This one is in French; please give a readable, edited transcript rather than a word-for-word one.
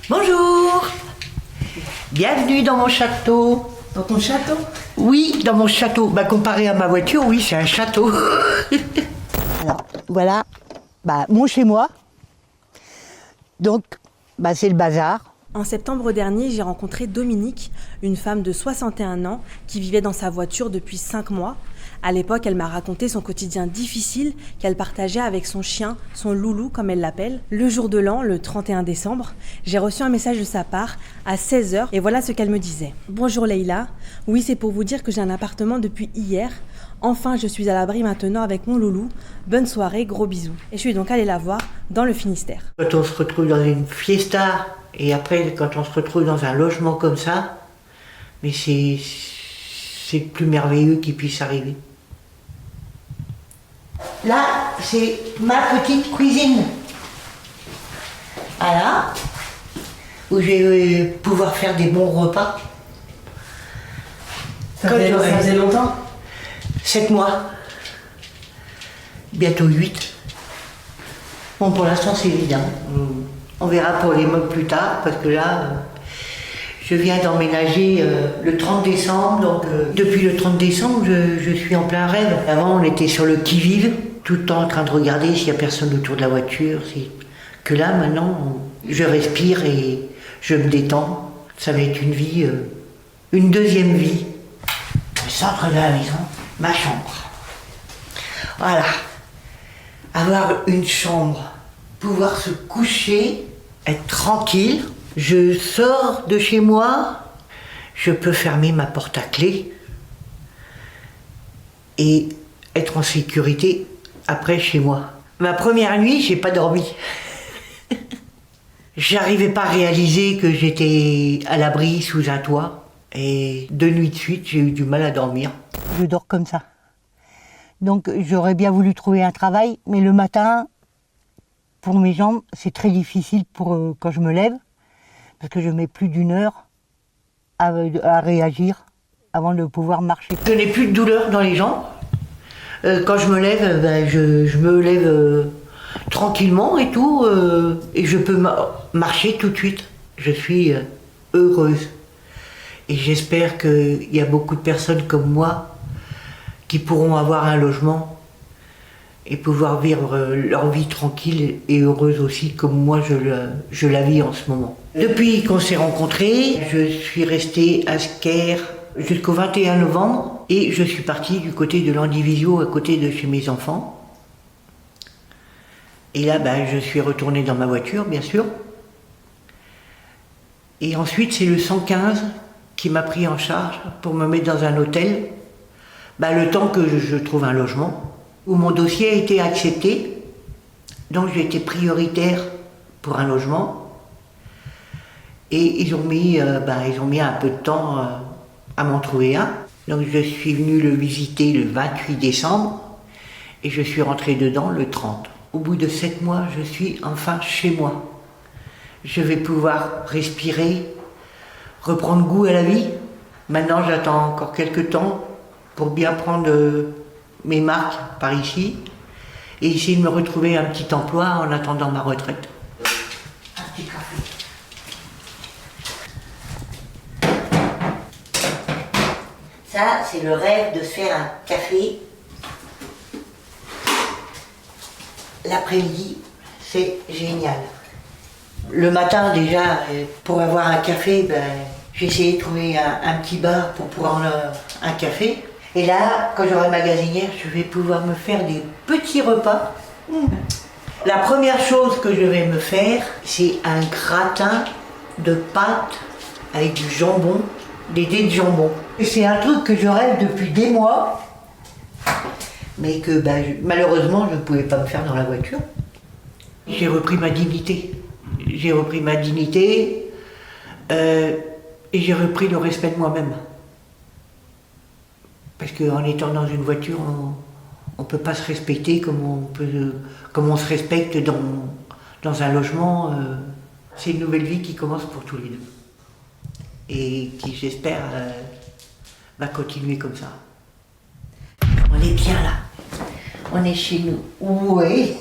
Bonjour. Bienvenue dans mon château. Dans ton château? Oui, dans mon château. Comparé à ma voiture, oui, c'est un château. Alors, voilà, mon chez-moi. Donc, c'est le bazar. En septembre dernier, j'ai rencontré Dominique, une femme de 61 ans qui vivait dans sa voiture depuis 5 mois. À l'époque, elle m'a raconté son quotidien difficile qu'elle partageait avec son chien, son loulou comme elle l'appelle. Le jour de l'an, le 31 décembre, j'ai reçu un message de sa part à 16h et voilà ce qu'elle me disait. « Bonjour Leïla, oui c'est pour vous dire que j'ai un appartement depuis hier. Enfin, je suis à l'abri maintenant avec mon loulou. Bonne soirée, gros bisous. » Et je suis donc allée la voir dans le Finistère. Quand on se retrouve dans une fiesta et après quand on se retrouve dans un logement comme ça, mais c'est le plus merveilleux qui puisse arriver. Là, c'est ma petite cuisine. Voilà. Où je vais pouvoir faire des bons repas. Ça faisait longtemps? 7 mois. Bientôt 8. Bon, pour l'instant, c'est évident. On verra pour les meubles plus tard, parce que là, je viens d'emménager le 30 décembre. Donc, depuis le 30 décembre, je suis en plein rêve. Avant, on était sur le qui-vive, tout le temps en train de regarder s'il n'y a personne autour de la voiture. Que là, maintenant, je respire et je me détends. Ça va être une vie, une deuxième vie. Le centre de la maison, ma chambre. Voilà. Avoir une chambre, pouvoir se coucher, être tranquille. Je sors de chez moi, je peux fermer ma porte à clé et être en sécurité après chez moi. Ma première nuit, j'ai pas dormi. J'arrivais pas à réaliser que j'étais à l'abri sous un toit. Et 2 nuits de suite, j'ai eu du mal à dormir. Je dors comme ça. Donc j'aurais bien voulu trouver un travail, mais le matin, pour mes jambes, c'est très difficile quand je me lève, parce que je mets plus d'1 heure à réagir avant de pouvoir marcher. Je n'ai plus de douleur dans les jambes. Quand je me lève, je me lève tranquillement et tout, et je peux marcher tout de suite. Je suis heureuse. Et j'espère qu'il y a beaucoup de personnes comme moi qui pourront avoir un logement et pouvoir vivre leur vie tranquille et heureuse aussi, comme moi je la vis en ce moment. Depuis qu'on s'est rencontrés, je suis restée à Sker jusqu'au 21 novembre et je suis partie du côté de l'Andivisio, à côté de chez mes enfants. Et là, je suis retournée dans ma voiture, bien sûr. Et ensuite, c'est le 115 qui m'a pris en charge pour me mettre dans un hôtel, le temps que je trouve un logement, où mon dossier a été accepté. Donc j'ai été prioritaire pour un logement. Et ils ont mis un peu de temps à m'en trouver un. Donc je suis venue le visiter le 28 décembre et je suis rentrée dedans le 30. Au bout de 7 mois, je suis enfin chez moi. Je vais pouvoir respirer, reprendre goût à la vie. Maintenant, j'attends encore quelques temps pour bien prendre mes marques par ici et essayer de me retrouver un petit emploi en attendant ma retraite. Un petit café. Ça, c'est le rêve de se faire un café. L'après-midi, c'est génial. Le matin, déjà, pour avoir un café, j'ai essayé de trouver un petit bar pour prendre un café. Et là, quand j'aurai ma gazinière, je vais pouvoir me faire des petits repas. La première chose que je vais me faire, c'est un gratin de pâtes avec du jambon, des dés de jambon. C'est un truc que je rêve depuis des mois, mais que malheureusement, je ne pouvais pas me faire dans la voiture. J'ai repris ma dignité. J'ai repris ma dignité et j'ai repris le respect de moi-même. Parce qu'en étant dans une voiture, on ne peut pas se respecter comme on se respecte dans un logement. C'est une nouvelle vie qui commence pour tous les deux. Et qui, j'espère, va continuer comme ça. On est bien là. On est chez nous. Oui.